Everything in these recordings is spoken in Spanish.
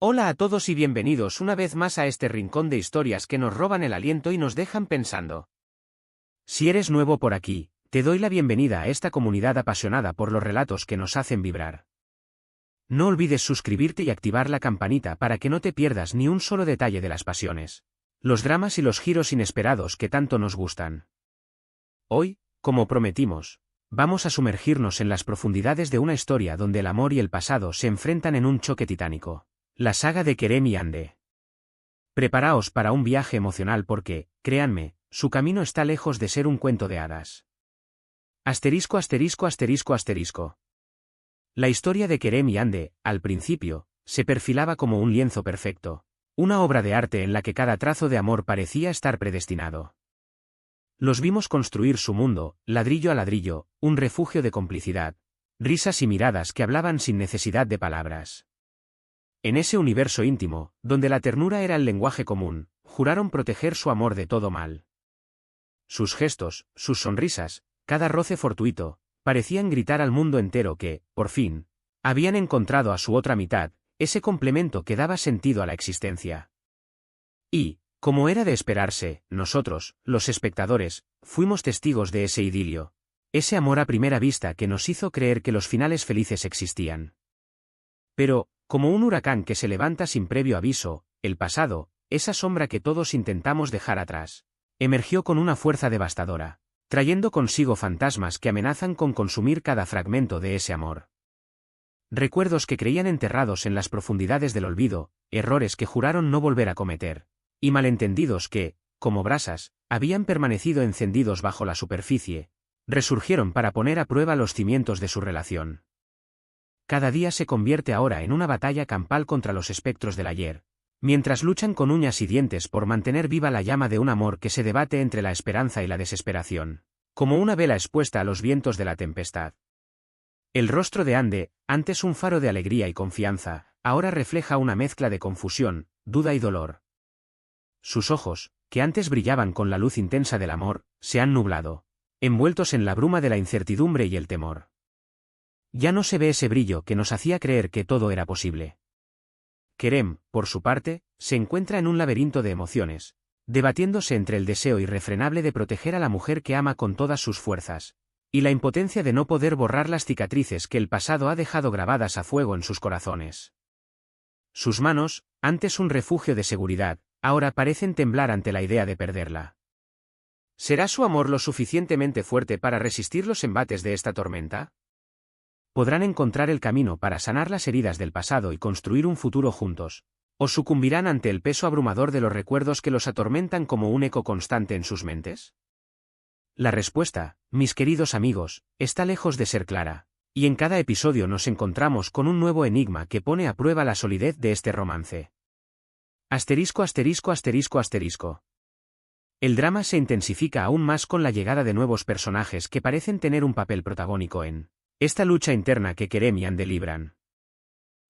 Hola a todos y bienvenidos una vez más a este rincón de historias que nos roban el aliento y nos dejan pensando. Si eres nuevo por aquí, te doy la bienvenida a esta comunidad apasionada por los relatos que nos hacen vibrar. No olvides suscribirte y activar la campanita para que no te pierdas ni un solo detalle de las pasiones, los dramas y los giros inesperados que tanto nos gustan. Hoy, como prometimos, vamos a sumergirnos en las profundidades de una historia donde el amor y el pasado se enfrentan en un choque titánico. La saga de Kerem y Ande. Preparaos para un viaje emocional porque, créanme, su camino está lejos de ser un cuento de hadas. Asterisco, asterisco, asterisco, asterisco. La historia de Kerem y Ande, al principio, se perfilaba como un lienzo perfecto, una obra de arte en la que cada trazo de amor parecía estar predestinado. Los vimos construir su mundo, ladrillo a ladrillo, un refugio de complicidad, risas y miradas que hablaban sin necesidad de palabras. En ese universo íntimo, donde la ternura era el lenguaje común, juraron proteger su amor de todo mal. Sus gestos, sus sonrisas, cada roce fortuito, parecían gritar al mundo entero que, por fin, habían encontrado a su otra mitad, ese complemento que daba sentido a la existencia. Y, como era de esperarse, nosotros, los espectadores, fuimos testigos de ese idilio, ese amor a primera vista que nos hizo creer que los finales felices existían. Pero, como un huracán que se levanta sin previo aviso, el pasado, esa sombra que todos intentamos dejar atrás, emergió con una fuerza devastadora, trayendo consigo fantasmas que amenazan con consumir cada fragmento de ese amor. Recuerdos que creían enterrados en las profundidades del olvido, errores que juraron no volver a cometer, y malentendidos que, como brasas, habían permanecido encendidos bajo la superficie, resurgieron para poner a prueba los cimientos de su relación. Cada día se convierte ahora en una batalla campal contra los espectros del ayer, mientras luchan con uñas y dientes por mantener viva la llama de un amor que se debate entre la esperanza y la desesperación, como una vela expuesta a los vientos de la tempestad. El rostro de Ande, antes un faro de alegría y confianza, ahora refleja una mezcla de confusión, duda y dolor. Sus ojos, que antes brillaban con la luz intensa del amor, se han nublado, envueltos en la bruma de la incertidumbre y el temor. Ya no se ve ese brillo que nos hacía creer que todo era posible. Kerem, por su parte, se encuentra en un laberinto de emociones, debatiéndose entre el deseo irrefrenable de proteger a la mujer que ama con todas sus fuerzas, y la impotencia de no poder borrar las cicatrices que el pasado ha dejado grabadas a fuego en sus corazones. Sus manos, antes un refugio de seguridad, ahora parecen temblar ante la idea de perderla. ¿Será su amor lo suficientemente fuerte para resistir los embates de esta tormenta? ¿Podrán encontrar el camino para sanar las heridas del pasado y construir un futuro juntos? ¿O sucumbirán ante el peso abrumador de los recuerdos que los atormentan como un eco constante en sus mentes? La respuesta, mis queridos amigos, está lejos de ser clara, y en cada episodio nos encontramos con un nuevo enigma que pone a prueba la solidez de este romance. Asterisco, asterisco, asterisco, asterisco. El drama se intensifica aún más con la llegada de nuevos personajes que parecen tener un papel protagónico en esta lucha interna que Kerem y Ande libran.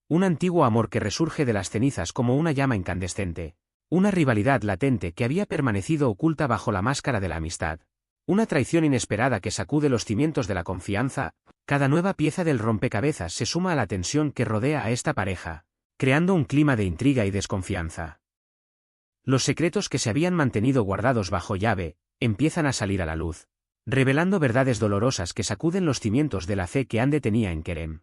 Un antiguo amor que resurge de las cenizas como una llama incandescente, una rivalidad latente que había permanecido oculta bajo la máscara de la amistad, una traición inesperada que sacude los cimientos de la confianza. Cada nueva pieza del rompecabezas se suma a la tensión que rodea a esta pareja, creando un clima de intriga y desconfianza. Los secretos que se habían mantenido guardados bajo llave, empiezan a salir a la luz, revelando verdades dolorosas que sacuden los cimientos de la fe que Ande tenía en Kerem.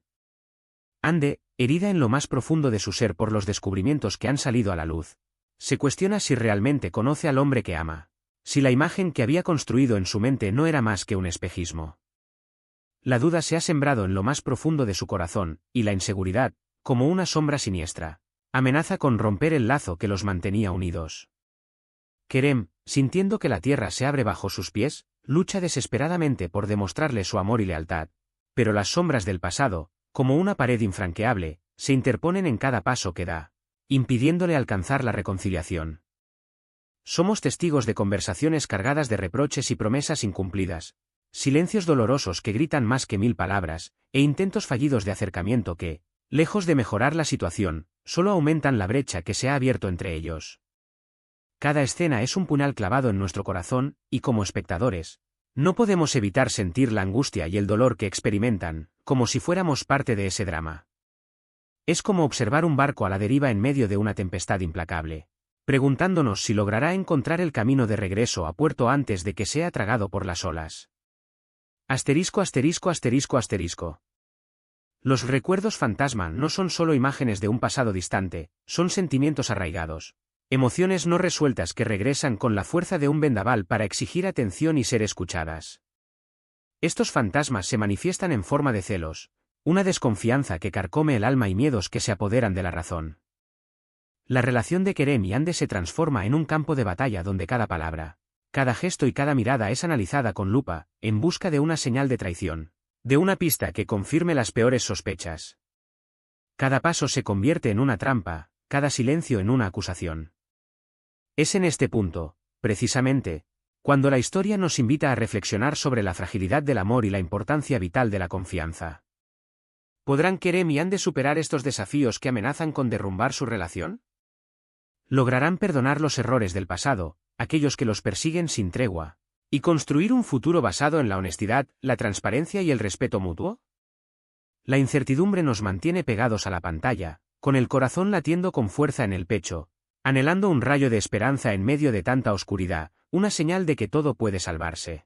Ande, herida en lo más profundo de su ser por los descubrimientos que han salido a la luz, se cuestiona si realmente conoce al hombre que ama, si la imagen que había construido en su mente no era más que un espejismo. La duda se ha sembrado en lo más profundo de su corazón, y la inseguridad, como una sombra siniestra, amenaza con romper el lazo que los mantenía unidos. Kerem, sintiendo que la tierra se abre bajo sus pies, lucha desesperadamente por demostrarle su amor y lealtad, pero las sombras del pasado, como una pared infranqueable, se interponen en cada paso que da, impidiéndole alcanzar la reconciliación. Somos testigos de conversaciones cargadas de reproches y promesas incumplidas, silencios dolorosos que gritan más que 1000 palabras, e intentos fallidos de acercamiento que, lejos de mejorar la situación, solo aumentan la brecha que se ha abierto entre ellos. Cada escena es un puñal clavado en nuestro corazón, y como espectadores, no podemos evitar sentir la angustia y el dolor que experimentan, como si fuéramos parte de ese drama. Es como observar un barco a la deriva en medio de una tempestad implacable, preguntándonos si logrará encontrar el camino de regreso a puerto antes de que sea tragado por las olas. Asterisco asterisco asterisco asterisco. Los recuerdos fantasma no son solo imágenes de un pasado distante, son sentimientos arraigados, emociones no resueltas que regresan con la fuerza de un vendaval para exigir atención y ser escuchadas. Estos fantasmas se manifiestan en forma de celos, una desconfianza que carcome el alma y miedos que se apoderan de la razón. La relación de Kerem y Ande se transforma en un campo de batalla donde cada palabra, cada gesto y cada mirada es analizada con lupa, en busca de una señal de traición, de una pista que confirme las peores sospechas. Cada paso se convierte en una trampa, cada silencio en una acusación. Es en este punto, precisamente, cuando la historia nos invita a reflexionar sobre la fragilidad del amor y la importancia vital de la confianza. ¿Podrán Kerem y Ande superar estos desafíos que amenazan con derrumbar su relación? ¿Lograrán perdonar los errores del pasado, aquellos que los persiguen sin tregua, y construir un futuro basado en la honestidad, la transparencia y el respeto mutuo? La incertidumbre nos mantiene pegados a la pantalla, con el corazón latiendo con fuerza en el pecho, anhelando un rayo de esperanza en medio de tanta oscuridad, una señal de que todo puede salvarse.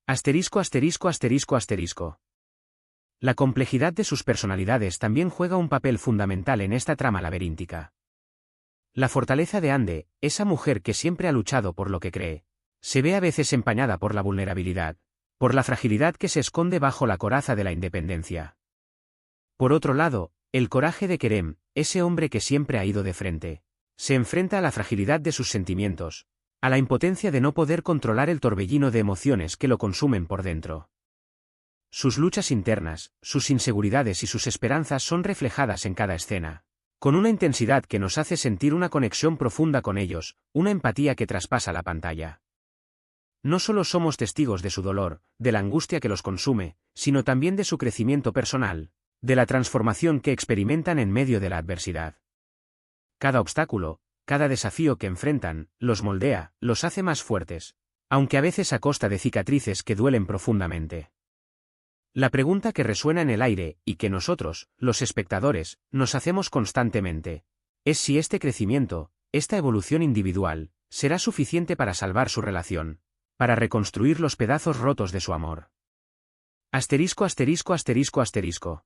Asterisco asterisco asterisco asterisco. La complejidad de sus personalidades también juega un papel fundamental en esta trama laberíntica. La fortaleza de Ande, esa mujer que siempre ha luchado por lo que cree, se ve a veces empañada por la vulnerabilidad, por la fragilidad que se esconde bajo la coraza de la independencia. Por otro lado, el coraje de Kerem, ese hombre que siempre ha ido de frente, se enfrenta a la fragilidad de sus sentimientos, a la impotencia de no poder controlar el torbellino de emociones que lo consumen por dentro. Sus luchas internas, sus inseguridades y sus esperanzas son reflejadas en cada escena, con una intensidad que nos hace sentir una conexión profunda con ellos, una empatía que traspasa la pantalla. No solo somos testigos de su dolor, de la angustia que los consume, sino también de su crecimiento personal, de la transformación que experimentan en medio de la adversidad. Cada obstáculo, cada desafío que enfrentan, los moldea, los hace más fuertes, aunque a veces a costa de cicatrices que duelen profundamente. La pregunta que resuena en el aire, y que nosotros, los espectadores, nos hacemos constantemente, es si este crecimiento, esta evolución individual, será suficiente para salvar su relación, para reconstruir los pedazos rotos de su amor. Asterisco asterisco asterisco asterisco.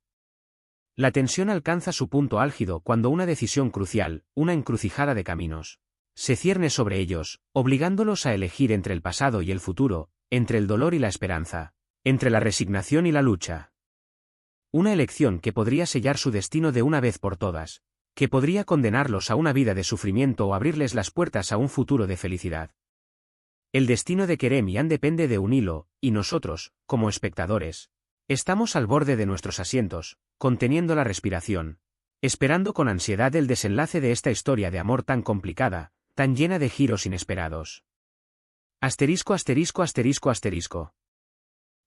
La tensión alcanza su punto álgido cuando una decisión crucial, una encrucijada de caminos, se cierne sobre ellos, obligándolos a elegir entre el pasado y el futuro, entre el dolor y la esperanza, entre la resignación y la lucha. Una elección que podría sellar su destino de una vez por todas, que podría condenarlos a una vida de sufrimiento o abrirles las puertas a un futuro de felicidad. El destino de Kerem y Ande depende de un hilo, y nosotros, como espectadores, estamos al borde de nuestros asientos, conteniendo la respiración, esperando con ansiedad el desenlace de esta historia de amor tan complicada, tan llena de giros inesperados. Asterisco asterisco asterisco asterisco.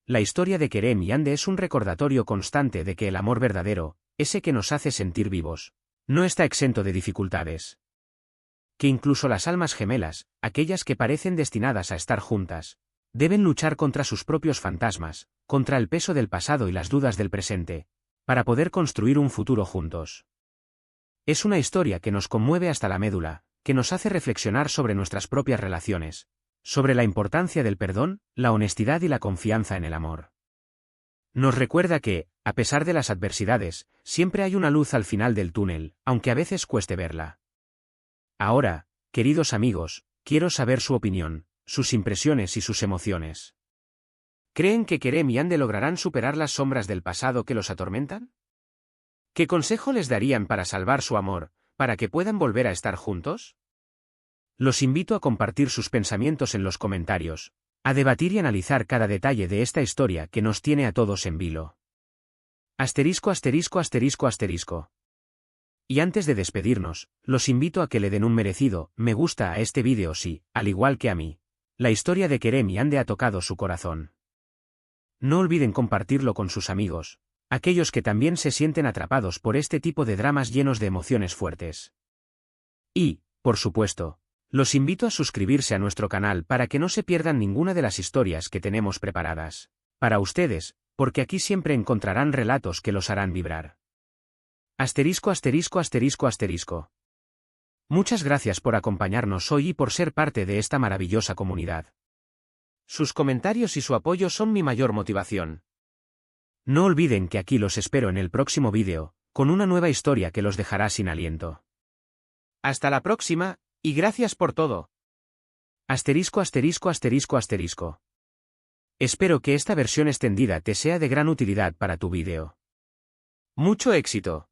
La historia de Kerem y Ande es un recordatorio constante de que el amor verdadero, ese que nos hace sentir vivos, no está exento de dificultades. Que incluso las almas gemelas, aquellas que parecen destinadas a estar juntas, deben luchar contra sus propios fantasmas, contra el peso del pasado y las dudas del presente, para poder construir un futuro juntos. Es una historia que nos conmueve hasta la médula, que nos hace reflexionar sobre nuestras propias relaciones, sobre la importancia del perdón, la honestidad y la confianza en el amor. Nos recuerda que, a pesar de las adversidades, siempre hay una luz al final del túnel, aunque a veces cueste verla. Ahora, queridos amigos, quiero saber su opinión, sus impresiones y sus emociones. ¿Creen que Kerem y Ande lograrán superar las sombras del pasado que los atormentan? ¿Qué consejo les darían para salvar su amor, para que puedan volver a estar juntos? Los invito a compartir sus pensamientos en los comentarios, a debatir y analizar cada detalle de esta historia que nos tiene a todos en vilo. Asterisco asterisco asterisco asterisco. Y antes de despedirnos, los invito a que le den un merecido me gusta a este vídeo si, al igual que a mí, la historia de Kerem y Ande ha tocado su corazón. No olviden compartirlo con sus amigos, aquellos que también se sienten atrapados por este tipo de dramas llenos de emociones fuertes. Y, por supuesto, los invito a suscribirse a nuestro canal para que no se pierdan ninguna de las historias que tenemos preparadas para ustedes, porque aquí siempre encontrarán relatos que los harán vibrar. Asterisco asterisco asterisco asterisco. Muchas gracias por acompañarnos hoy y por ser parte de esta maravillosa comunidad. Sus comentarios y su apoyo son mi mayor motivación. No olviden que aquí los espero en el próximo vídeo, con una nueva historia que los dejará sin aliento. Hasta la próxima, y gracias por todo. Asterisco asterisco asterisco asterisco. Espero que esta versión extendida te sea de gran utilidad para tu vídeo. Mucho éxito.